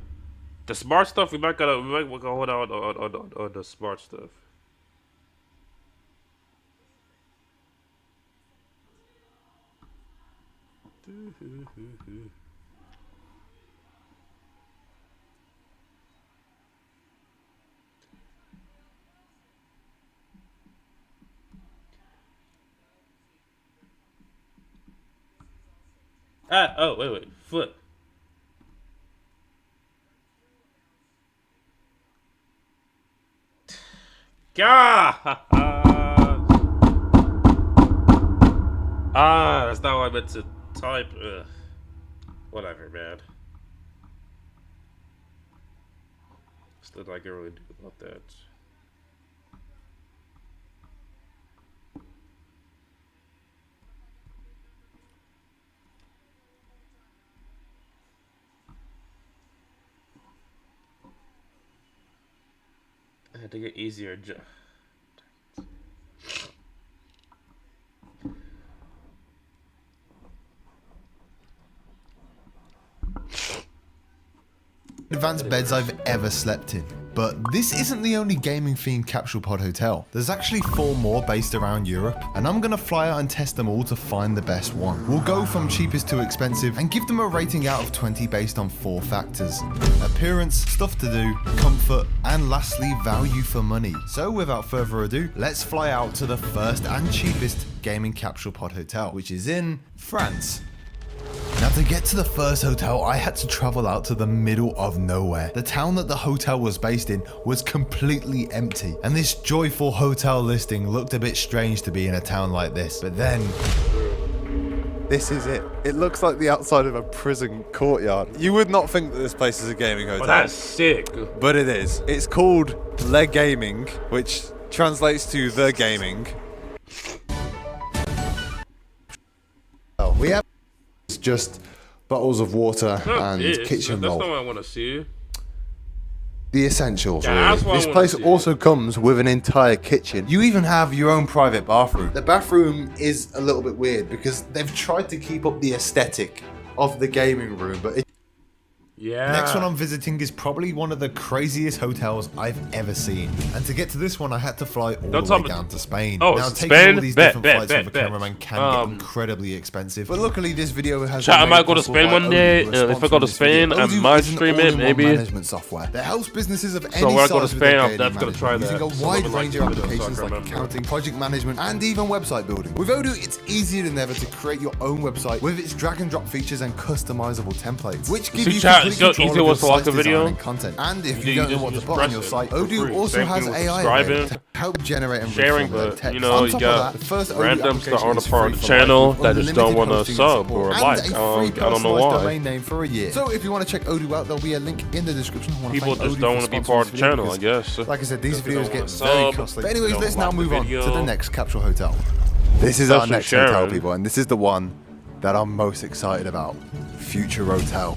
S1: The smart stuff, we might go hold on the smart stuff. Wait. Flip. God! That's not what I meant to type. Ugh. Whatever, man. Still not gonna really do about that. I had to get easier.
S13: advanced beds I've ever slept in. But this isn't the only gaming themed capsule pod hotel. There's actually 4 more based around Europe, and I'm gonna fly out and test them all to find the best one. We'll go from cheapest to expensive and give them a rating out of 20 based on 4 factors: appearance, stuff to do, comfort, and lastly, value for money. So without further ado, let's fly out to the first and cheapest gaming capsule pod hotel, which is in France. Now, to get to the first hotel, I had to travel out to the middle of nowhere. The town that the hotel was based in was completely empty, and this joyful hotel listing looked a bit strange to be in a town like this. But then...
S14: This is it. It looks like the outside of a prison courtyard. You would not think that this place is a gaming hotel.
S1: Oh, that's sick.
S14: But it is. It's called Le Gaming, which translates to The Gaming.
S13: We have just bottles of water and kitchen roll.
S1: That's not what I want to see.
S13: The essentials,
S1: Yeah,
S13: really.
S1: that's what I
S14: This
S1: wanna
S14: place
S1: see.
S14: also comes with an entire kitchen.
S13: You even have your own private bathroom. The bathroom is a little bit weird because they've tried to keep up the aesthetic of the gaming room, but
S1: Yeah.
S13: Next one I'm visiting is probably one of the craziest hotels I've ever seen. And to get to this one, I had to fly all the way down to Spain.
S1: Oh,
S13: now,
S1: it's
S13: taking
S1: Spain?
S13: all these
S1: Bet,
S13: different
S1: bet,
S13: flights
S1: bet,
S13: with a
S1: bet.
S13: cameraman can get incredibly expensive. But luckily, this video has
S1: Chat, I
S13: been
S1: might
S13: made
S1: go to
S13: possible
S1: Spain
S13: by
S1: one
S13: Odoo,
S1: day,
S13: who are
S1: and if I go
S13: sponsoring
S1: to
S13: this video.
S1: Spain, I
S13: Odoo
S1: might
S13: is an
S1: stream it,
S13: all-in-one
S1: maybe.
S13: management software that helps businesses of any
S1: So when I go to
S13: size with
S1: Spain,
S13: their
S1: I'm
S13: daily
S1: definitely gonna try
S13: management,
S1: that.
S13: using a
S1: Some
S13: wide
S1: of, like,
S13: range of
S1: videos, so I
S13: applications
S1: can
S13: like
S1: remember.
S13: accounting, project management, and even website building. With Odoo, it's easier than ever to create your own website with its drag and drop features and customizable templates, which give
S1: See,
S13: you
S1: chat,
S13: complete
S1: it's so
S13: control
S1: easy
S13: of your
S1: to watch
S13: site's
S1: a video.
S13: design and content. And if you
S1: You
S13: don't know
S1: just-
S13: what
S1: you
S13: to
S1: just
S13: put on
S1: press
S13: your
S1: it
S13: site,
S1: for
S13: Odoo
S1: free.
S13: also
S1: Same
S13: has
S1: thing with
S13: AI
S1: subscribing,
S13: available to help generate and
S1: sharing,
S13: reformat
S1: but
S13: text.
S1: you know,
S13: On
S1: you
S13: top
S1: got
S13: of that, the first Odoo
S1: randoms that
S13: application
S1: aren't a
S13: is
S1: part
S13: free
S1: of the
S13: for life
S1: channel
S13: with
S1: that just don't
S13: unlimited
S1: want to
S13: hosting
S1: sub
S13: support
S1: or
S13: and
S1: like.
S13: a free
S1: I don't know
S13: personalized
S1: why.
S13: domain name for a year. So if you want to check Odoo out, there'll be a link in the description. I wanna
S1: People
S13: thank
S1: just
S13: Odoo
S1: don't
S13: for
S1: want to be
S13: sponsoring
S1: part of the
S13: this video
S1: channel, I
S13: because,
S1: guess.
S13: like I said, these
S1: Because they
S13: videos
S1: don't
S13: get
S1: wanna
S13: very
S1: sub,
S13: costly. But
S1: they
S13: anyways,
S1: don't
S13: let's now
S1: like the
S13: move on to the
S1: video.
S13: next capsule hotel. This is our
S1: Especially
S13: next hotel,
S1: Sharon.
S13: people, and this is the one that I'm most excited about. Future Hotel.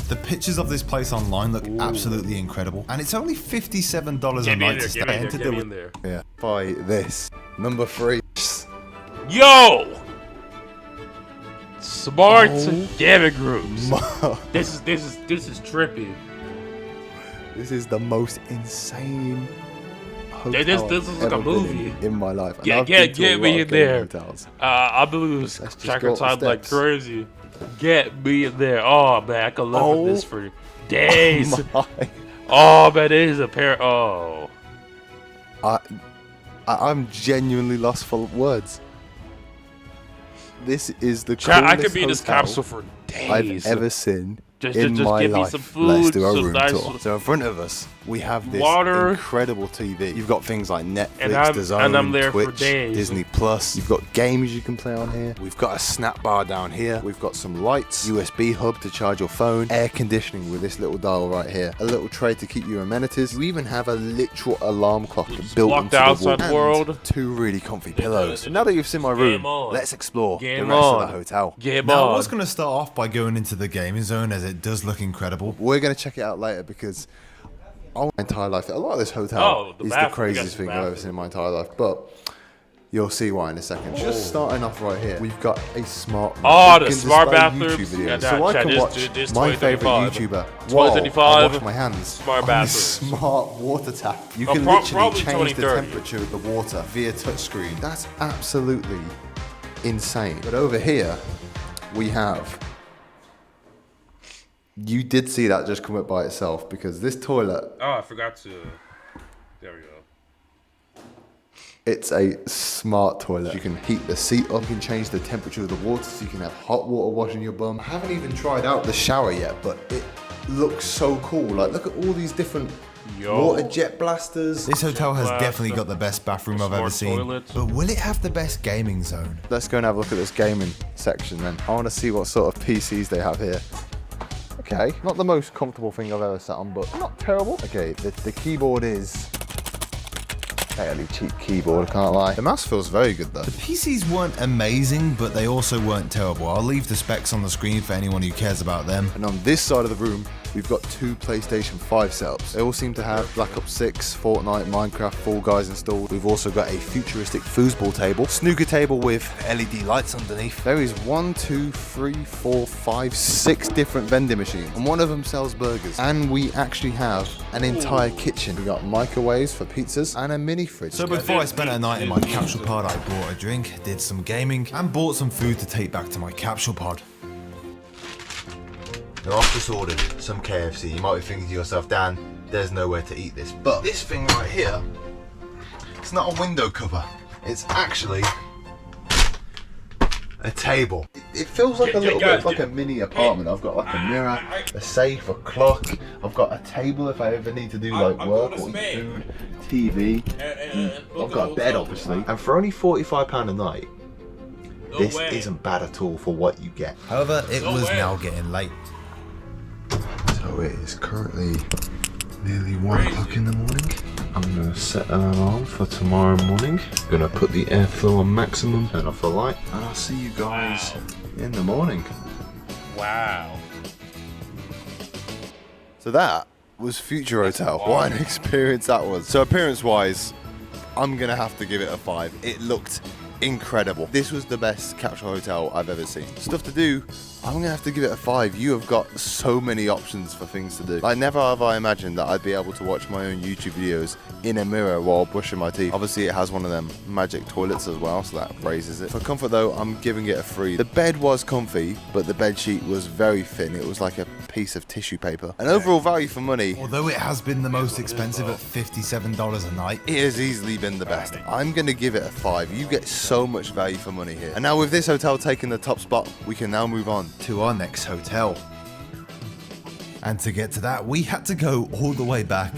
S13: The pictures of this place online look absolutely incredible, and it's only $57 a
S1: Get me in
S13: night
S1: there,
S13: to stay.
S1: get me in
S13: And to
S1: there, get
S13: do
S1: me
S13: it.
S1: in there.
S13: Yeah. By this number 3.
S1: Yo! Smart
S13: Oh
S1: gaming groups.
S13: my-
S1: This is trippy.
S13: This is the most insane hotel
S1: This
S13: I've
S1: is like a
S13: ever been
S1: movie.
S13: in my life. And
S1: Yeah,
S13: I've been
S1: get
S13: to a lot
S1: me in
S13: of gaming
S1: there.
S13: hotels.
S1: I lose
S13: Let's just
S1: track
S13: go
S1: of
S13: up the
S1: time like
S13: steps.
S1: crazy. Get me in there. Oh man, I could live
S13: Oh
S1: with this for days.
S13: my.
S1: Oh man, it is a pair. Oh,
S13: I'm genuinely lost for words. This is the
S1: chat, I
S13: coolest
S1: could be in this
S13: hotel
S1: capsule for
S13: I've
S1: days.
S13: ever seen
S1: Just
S13: in my
S1: give me
S13: life.
S1: some food,
S13: Let's do a
S1: some
S13: room
S1: nice
S13: tour. So in front of us, we have this
S1: Water.
S13: incredible TV. You've got things like Netflix,
S1: And I'm-
S13: DAZN,
S1: and I'm there for
S13: Twitch,
S1: days.
S13: Disney Plus. You've got games you can play on here. We've got a snack bar down here. We've got some lights, USB hub to charge your phone, air conditioning with this little dial right here, a little tray to keep your amenities. You even have a literal alarm clock built
S1: block
S13: into
S1: the
S13: the
S1: outside
S13: wall.
S1: world.
S13: And 2 really comfy pillows. So now that you've seen my room,
S1: Game on.
S13: let's explore
S1: Game
S13: the rest
S1: on.
S13: of the hotel.
S1: Game
S13: Now, I
S1: on.
S13: was going to start off by going into the gaming zone as it does look incredible. We're going to check it out later because my entire life, a lot of this hotel
S1: Oh, the
S13: is the
S1: bathroom.
S13: craziest
S1: We
S13: thing
S1: got
S13: I've ever seen in my entire life. But you'll see why in a second. Just starting off right here, we've got a smart.
S1: Oh,
S13: we
S1: the
S13: can
S1: smart
S13: display
S1: bathrooms.
S13: YouTube videos.
S1: Yeah,
S13: so I
S1: chat,
S13: can
S1: this-
S13: watch
S1: this
S13: my favorite
S1: 2035.
S13: YouTuber while I
S1: 2035,
S13: wash my hands
S1: smart
S13: on
S1: bathrooms.
S13: this smart water tap. You
S1: Oh,
S13: can
S1: probably
S13: literally change the
S1: 2030.
S13: temperature of the water via touchscreen. That's absolutely insane. But over here, we have. You did see that just come up by itself because this toilet,
S1: Oh, I forgot to. There we go.
S13: it's a smart toilet. You can heat the seat up, you can change the temperature of the water so you can have hot water washing your bum. I haven't even tried out the shower yet, but it looks so cool. Like, look at all these different water jet blasters. This hotel has definitely got the best bathroom I've ever seen.
S1: toilets.
S13: But will it have the best gaming zone? Let's go and have a look at this gaming section then. I want to see what sort of PCs they have here. Okay, not the most comfortable thing I've ever sat on, but not terrible. Okay, the keyboard is fairly cheap keyboard, I can't lie. The mouse feels very good though. The PCs weren't amazing, but they also weren't terrible. I'll leave the specs on the screen for anyone who cares about them. And on this side of the room, we've got 2 PlayStation 5 setups. They all seem to have Black Ops 6, Fortnite, Minecraft, Fall Guys installed. We've also got a futuristic foosball table, snooker table with LED lights underneath. There is 6 different vending machines, and one of them sells burgers. And we actually have an entire kitchen. We got microwaves for pizzas and a mini fridge. So before I spent a night in my capsule pod, I bought a drink, did some gaming, and bought some food to take back to my capsule pod. Now I've just ordered some KFC. You might be thinking to yourself, Dan, there's nowhere to eat this. But this thing right here, it's not a window cover. It's actually a table. It feels like a little bit like a mini apartment. I've got like a mirror, a safe, a clock. I've got a table if I ever need to do like work or eat food, TV. I've got a bed obviously. And for only £45 a night, this isn't bad at all for what you get. However, it was now getting late. So it is currently nearly 1 o'clock in the morning. I'm going to set an alarm for tomorrow morning. I'm going to put the airflow on maximum, turn off the light, and I'll see you guys in the morning.
S1: Wow.
S13: So that was Future Hotel. What an experience that was. So appearance-wise, I'm going to have to give it a 5. It looked incredible. This was the best capsule hotel I've ever seen. Stuff to do,
S14: I'm gonna have to give it a 5. You have got so many options for things to do. Like, never have I imagined that I'd be able to watch my own YouTube videos in a mirror while brushing my teeth. Obviously, it has one of them magic toilets as well, so that raises it. For comfort though, I'm giving it a 3. The bed was comfy, but the bed sheet was very thin. It was like a piece of tissue paper. An overall value for money,
S13: Although it has been the most expensive at $57 a night,
S14: it has easily been the best. I'm gonna give it a 5. You get so much value for money here. And now with this hotel taking the top spot, we can now move on
S13: to our next hotel. And to get to that, we had to go all the way back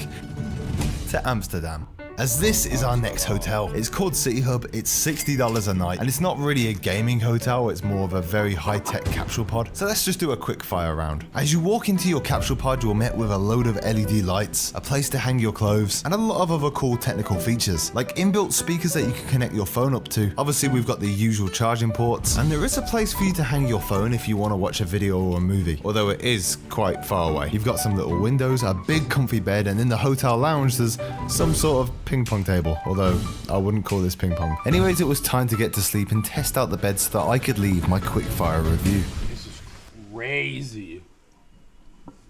S13: to Amsterdam. As this is our next hotel. It's called City Hub, it's $60 a night, and it's not really a gaming hotel, it's more of a very high-tech capsule pod. So let's just do a quick fire round. As you walk into your capsule pod, you're met with a load of LED lights, a place to hang your clothes, and a lot of other cool technical features, like inbuilt speakers that you can connect your phone up to. Obviously, we've got the usual charging ports, and there is a place for you to hang your phone if you want to watch a video or a movie, although it is quite far away. You've got some little windows, a big comfy bed, and in the hotel lounge, there's some sort of ping pong table, although I wouldn't call this ping pong. Anyways, it was time to get to sleep and test out the bed so that I could leave my quick fire review.
S1: This is crazy.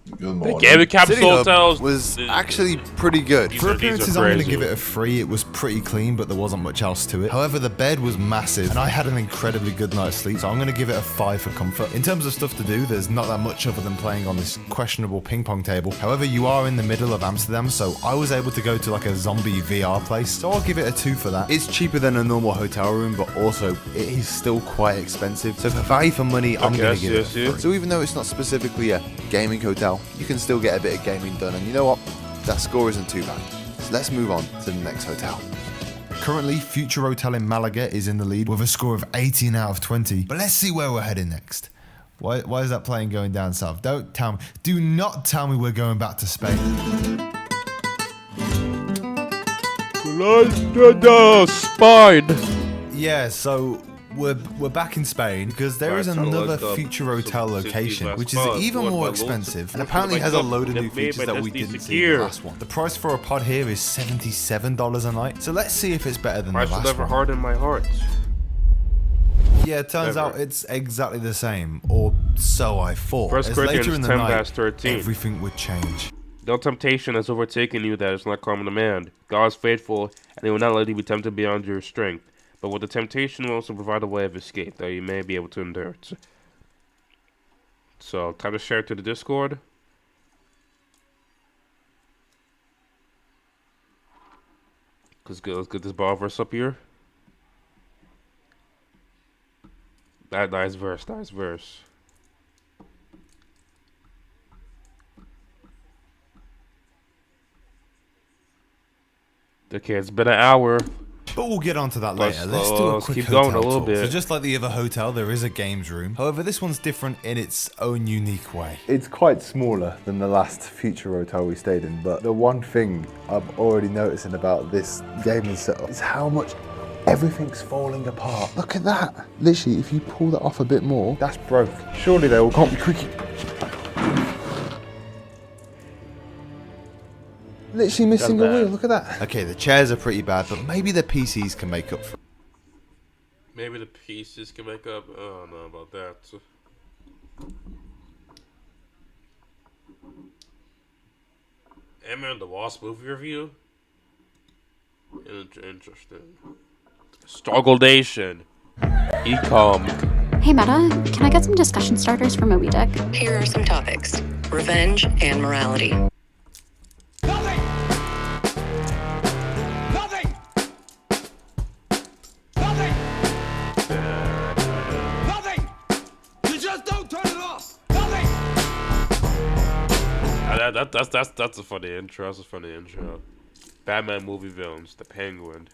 S14: Good
S1: morning. Gaming capsule
S14: City Hub
S1: hotels
S14: was actually pretty good.
S13: For appearances, I'm going to give it a 3. It was pretty clean, but there wasn't much else to it. However, the bed was massive, and I had an incredibly good night's sleep, so I'm going to give it a 5 for comfort. In terms of stuff to do, there's not that much other than playing on this questionable ping pong table. However, you are in the middle of Amsterdam, so I was able to go to like a zombie VR place, so I'll give it a 2 for that.
S14: It's cheaper than a normal hotel room, but also it is still quite expensive. So for value for money, I'm going to give it a 3. So even though it's not specifically a gaming hotel, you can still get a bit of gaming done, and you know what? That score isn't too bad. So let's move on to the next hotel.
S13: Currently, Future Hotel in Malaga is in the lead with a score of 18 out of 20. But let's see where we're heading next. Why is that plane going down south? Don't tell me. Do not tell me we're going back to Spain.
S1: Spine.
S13: Yeah, so we're back in Spain because there is another Future Hotel location, which is even more expensive and apparently has a load of new features that we didn't see in the last one. The price for a pod here is $77 a night, so let's see if it's better than the last one.
S1: I shall never harden my heart.
S13: Yeah, it turns out it's exactly the same, or so I thought.
S1: First
S13: As later in
S1: Corinthians
S13: the
S1: 10
S13: night,
S1: verse 13.
S13: everything would change.
S1: No temptation has overtaken you that is not common to man. God is faithful, and he will not let you be tempted beyond your strength. But with the temptation will also provide a way of escape that you may be able to endure it. So, time to share it to the Discord. Let's get this Bible verse up here. Nice verse. Okay, it's been an hour.
S13: But we'll get onto that later. Let's do a quick
S1: keep
S13: hotel
S1: going a little
S13: tour.
S1: bit.
S13: So just like the other hotel, there is a games room. However, this one's different in its own unique way.
S14: It's quite smaller than the last Future Hotel we stayed in, but the one thing I'm already noticing about this gaming setup is how much everything's falling apart. Look at that. Literally, if you pull that off a bit more, that's broke. Surely they all can't be quickie. Literally missing a wheel, look at that.
S13: Okay, the chairs are pretty bad, but maybe the PCs can make up for it.
S1: Maybe the pieces can make up. I don't know about that. Ant-Man the Wasp movie review? Interesting. Struggledation. Ecom.
S16: Hey Meta, can I get some discussion starters for Moby Dick?
S17: Here are some topics: revenge and morality.
S1: That's a funny intro. That's a funny intro. Batman movie villains. The Penguin.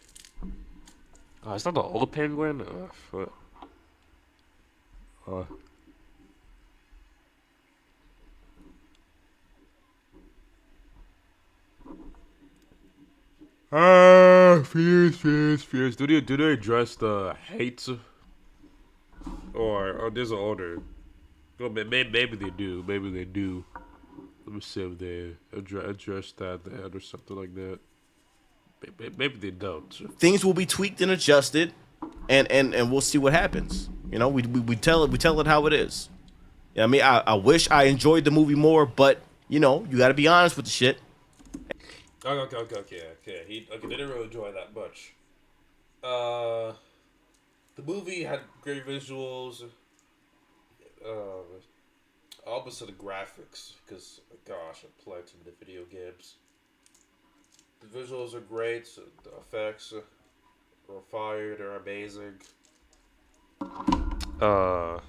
S1: Oh, it's not the old Penguin. Fears. Do they address the hate? Or there's an order. Well, maybe they do. Maybe they do. Let me see if they address that or something like that. Maybe they don't.
S18: Things will be tweaked and adjusted, and we'll see what happens. You know, we tell it how it is. I mean, I wish I enjoyed the movie more, but you know, you got to be honest with the shit.
S1: Okay. He didn't really enjoy that much. The movie had great visuals. Opposite of the graphics, because gosh, I played too many video games. The visuals are great. The effects are fire. They're amazing. The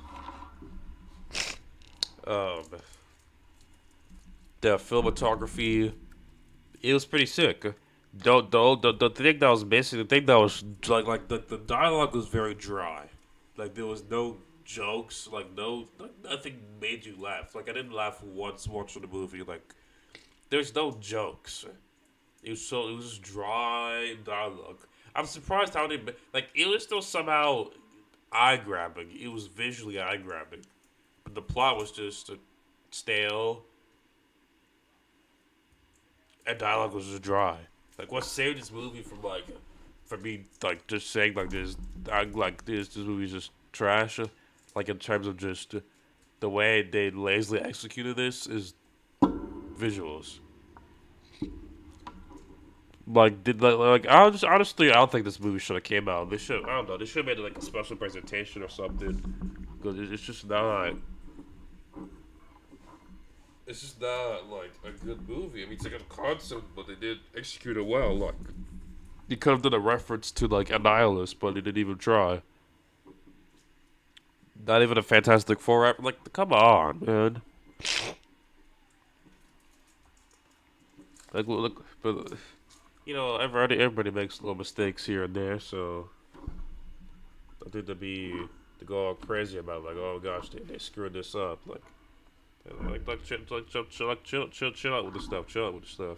S1: cinematography, it was pretty sick. The thing that was missing, the thing that was like the dialogue was very dry. Like there was no jokes, like nothing made you laugh. Like I didn't laugh once watching the movie. Like there's no jokes. It was just dry dialogue. I'm surprised how they like it was still somehow eye grabbing. It was visually eye grabbing, but the plot was just stale. And dialogue was just dry. Like what saved this movie from me like just saying like this movie's just trash. Like in terms of just the way they lazily executed this is visuals. Honestly, I don't think this movie should have came out. They should have made like a special presentation or something. Because it's just not. It's just not like a good movie. I mean, it's like a concept, but they did execute it well. Like, you could have done a reference to like Annihilus, but they didn't even try. Not even a Fantastic Four. Like, come on, man. Like, look, but you know, everybody makes little mistakes here and there, so I think to go all crazy about it, like, oh gosh, they screwed this up, chill out with the stuff. Chill out with the stuff.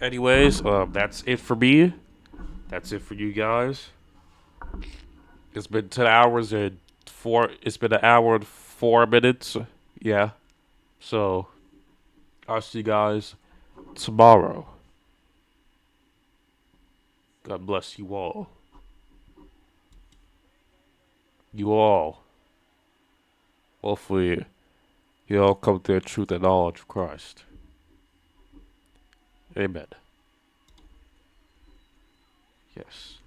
S1: Anyways, that's it for me. That's it for you guys. It's been 10 hours and it's been an hour and 4 minutes. Yeah. So, I'll see you guys tomorrow. God bless you all. You all. Hopefully, you all come to the truth and knowledge of Christ. Amen. Yes.